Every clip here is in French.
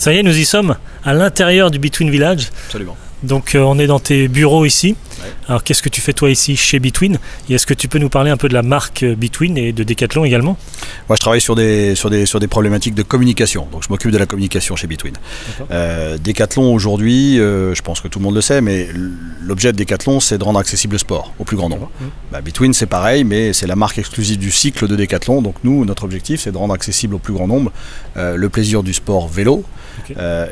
Ça y est, nous y sommes à l'intérieur du Between Village. Absolument. Donc on est dans tes bureaux ici. Ouais. Alors qu'est-ce que tu fais toi ici chez Between? Et est-ce que tu peux nous parler un peu de la marque Between et de Decathlon également? Moi je travaille sur des problématiques de communication. Donc je m'occupe de la communication chez Between. Decathlon aujourd'hui, je pense que tout le monde le sait, mais l'objet de Decathlon c'est de rendre accessible le sport au plus grand nombre. Between c'est pareil, mais c'est la marque exclusive du cycle de Decathlon. Donc nous, notre objectif c'est de rendre accessible au plus grand nombre le plaisir du sport vélo.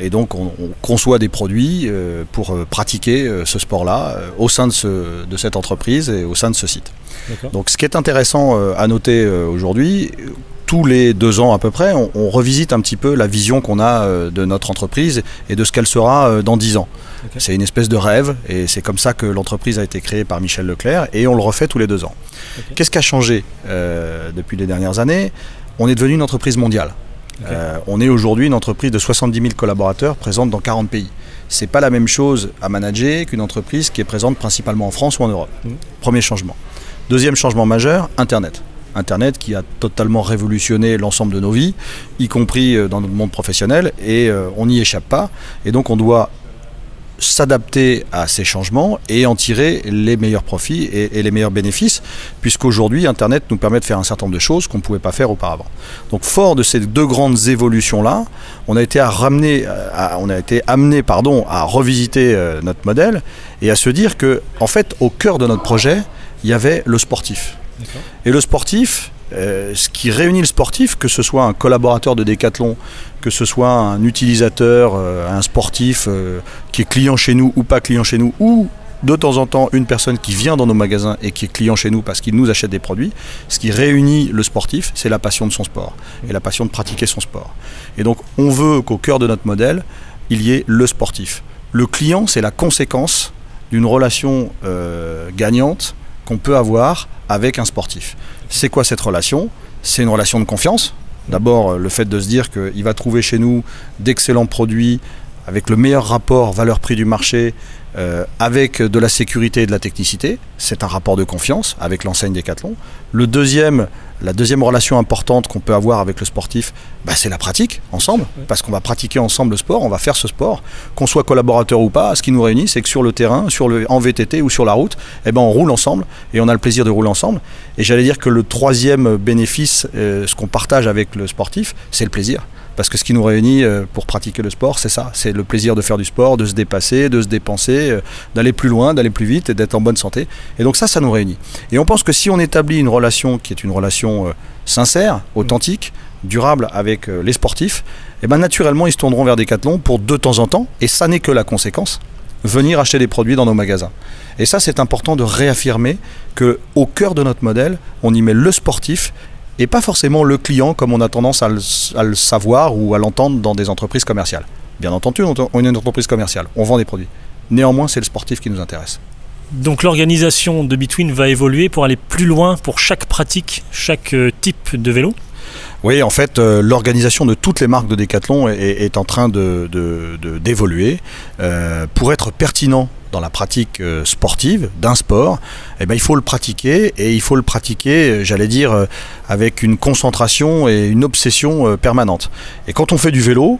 Et donc on conçoit des produits pour pratiquer ce sport-là au sein de cette entreprise et au sein de ce site. Donc ce qui est intéressant à noter aujourd'hui, tous les 2 ans à peu près, on revisite un petit peu la vision qu'on a de notre entreprise et de ce qu'elle sera dans 10 ans. C'est une espèce de rêve et c'est comme ça que l'entreprise a été créée par Michel Leclerc et on le refait tous les 2 ans. Qu'est-ce qui a changé depuis les dernières années? On est devenu une entreprise mondiale. On est aujourd'hui une entreprise de 70 000 collaborateurs présente dans 40 pays. C'est pas la même chose à manager qu'une entreprise qui est présente principalement en France ou en Europe. Premier changement. Deuxième changement majeur, Internet. Internet qui a totalement révolutionné l'ensemble de nos vies, y compris dans notre monde professionnel, et on n'y échappe pas. Et donc on doit s'adapter à ces changements et en tirer les meilleurs profits et les meilleurs bénéfices, puisqu'aujourd'hui Internet nous permet de faire un certain nombre de choses qu'on ne pouvait pas faire auparavant. Donc fort de ces 2 grandes évolutions-là, on a été amené à revisiter notre modèle et à se dire que, en fait, au cœur de notre projet, il y avait le sportif. Et le sportif, ce qui réunit le sportif, que ce soit un collaborateur de Decathlon, que ce soit un utilisateur, un sportif qui est client chez nous ou pas client chez nous, ou de temps en temps une personne qui vient dans nos magasins et qui est client chez nous parce qu'il nous achète des produits, ce qui réunit le sportif, c'est la passion de son sport et la passion de pratiquer son sport. Et donc on veut qu'au cœur de notre modèle, il y ait le sportif. Le client, c'est la conséquence d'une relation gagnante qu'on peut avoir avec un sportif. C'est quoi cette relation? C'est une relation de confiance. D'abord, le fait de se dire qu'il va trouver chez nous d'excellents produits avec le meilleur rapport valeur-prix du marché, avec de la sécurité et de la technicité. C'est un rapport de confiance avec l'enseigne Decathlon. La deuxième relation importante qu'on peut avoir avec le sportif, c'est la pratique ensemble, parce qu'on va pratiquer ensemble le sport, on va faire ce sport, qu'on soit collaborateur ou pas. Ce qui nous réunit, c'est que sur le terrain, en VTT ou sur la route, on roule ensemble et on a le plaisir de rouler ensemble. Et j'allais dire que le troisième bénéfice, ce qu'on partage avec le sportif, c'est le plaisir. Parce que ce qui nous réunit pour pratiquer le sport, c'est ça, c'est le plaisir de faire du sport, de se dépasser, de se dépenser, d'aller plus loin, d'aller plus vite et d'être en bonne santé. Et donc ça nous réunit. Et on pense que si on établit une relation qui est une relation sincère, authentique, durable avec les sportifs, naturellement ils se tourneront vers Decathlon pour de temps en temps, et ça n'est que la conséquence, venir acheter des produits dans nos magasins. Et ça c'est important de réaffirmer qu'au cœur de notre modèle, on y met le sportif, et pas forcément le client comme on a tendance à le savoir ou à l'entendre dans des entreprises commerciales. Bien entendu, on est une entreprise commerciale, on vend des produits. Néanmoins, c'est le sportif qui nous intéresse. Donc l'organisation de Between va évoluer pour aller plus loin pour chaque pratique, chaque type de vélo? Oui, en fait, l'organisation de toutes les marques de Decathlon est en train d'évoluer pour être pertinent dans la pratique sportive d'un sport. Il faut le pratiquer et il faut le pratiquer, j'allais dire, avec une concentration et une obsession permanente. Et quand on fait du vélo,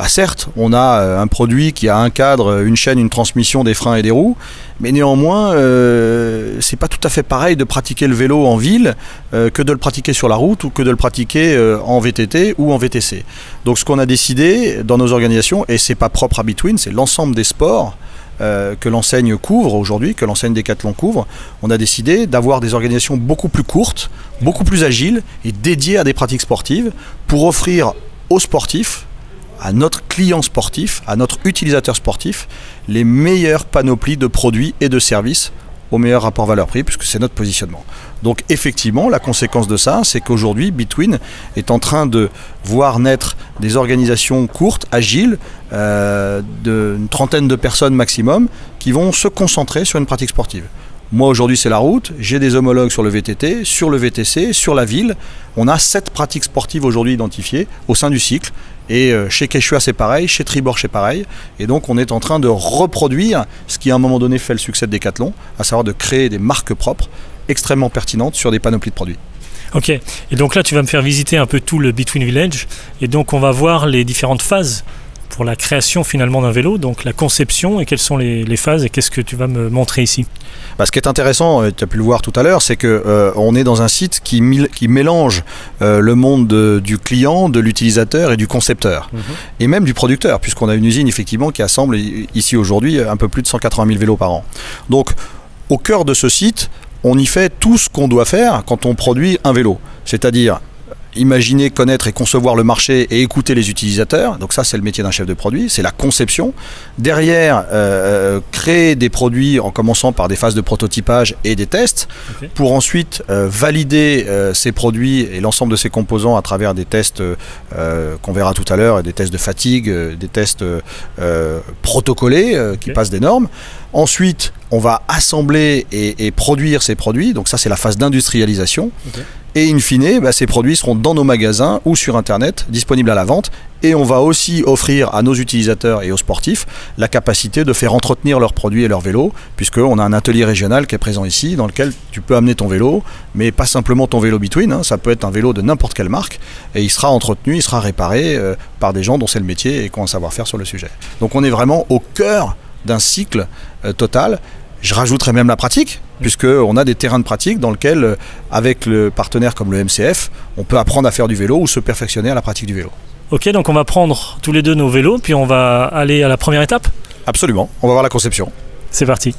certes, on a un produit qui a un cadre, une chaîne, une transmission, des freins et des roues, mais néanmoins, c'est pas tout à fait pareil de pratiquer le vélo en ville que de le pratiquer sur la route ou que de le pratiquer en VTT ou en VTC. Donc ce qu'on a décidé dans nos organisations, et c'est pas propre à Between, c'est l'ensemble des sports que l'enseigne couvre aujourd'hui, que l'enseigne Decathlon couvre, on a décidé d'avoir des organisations beaucoup plus courtes, beaucoup plus agiles et dédiées à des pratiques sportives pour offrir aux sportifs, à notre client sportif, à notre utilisateur sportif, les meilleures panoplies de produits et de services au meilleur rapport valeur-prix, puisque c'est notre positionnement. Donc effectivement, la conséquence de ça, c'est qu'aujourd'hui, Between est en train de voir naître des organisations courtes, agiles, d'une trentaine de personnes maximum, qui vont se concentrer sur une pratique sportive. Moi aujourd'hui c'est la route, j'ai des homologues sur le VTT, sur le VTC, sur la ville. On a 7 pratiques sportives aujourd'hui identifiées au sein du cycle. Et chez Quechua c'est pareil, chez Tribord c'est pareil. Et donc on est en train de reproduire ce qui à un moment donné fait le succès de Decathlon, à savoir de créer des marques propres extrêmement pertinentes sur des panoplies de produits. Ok, et donc là tu vas me faire visiter un peu tout le Between Village. Et donc on va voir les différentes phases pour la création finalement d'un vélo, donc la conception, et quelles sont les phases et qu'est-ce que tu vas me montrer ici? Ce qui est intéressant, tu as pu le voir tout à l'heure, c'est qu'on est dans un site qui mélange le monde du client, de l'utilisateur et du concepteur, et même du producteur, puisqu'on a une usine effectivement qui assemble ici aujourd'hui un peu plus de 180 000 vélos par an. Donc au cœur de ce site, on y fait tout ce qu'on doit faire quand on produit un vélo, c'est-à-dire imaginer, connaître et concevoir le marché et écouter les utilisateurs. Donc ça, c'est le métier d'un chef de produit, c'est la conception. Derrière, créer des produits en commençant par des phases de prototypage et des tests, pour ensuite valider ces produits et l'ensemble de ces composants à travers des tests qu'on verra tout à l'heure, des tests de fatigue, des tests protocolés qui passent des normes. Ensuite, on va assembler et produire ces produits. Donc ça, c'est la phase d'industrialisation. Et in fine, ces produits seront dans nos magasins ou sur Internet, disponibles à la vente. Et on va aussi offrir à nos utilisateurs et aux sportifs la capacité de faire entretenir leurs produits et leurs vélos, puisqu'on a un atelier régional qui est présent ici, dans lequel tu peux amener ton vélo, mais pas simplement ton vélo Between, ça peut être un vélo de n'importe quelle marque, et il sera entretenu, il sera réparé par des gens dont c'est le métier et qui ont un savoir-faire sur le sujet. Donc on est vraiment au cœur d'un cycle total. Je rajouterai même la pratique, puisqu'on a des terrains de pratique dans lesquels, avec le partenaire comme le MCF, on peut apprendre à faire du vélo ou se perfectionner à la pratique du vélo. Ok, donc on va prendre tous les deux nos vélos, puis on va aller à la première étape? Absolument, on va voir la conception. C'est parti.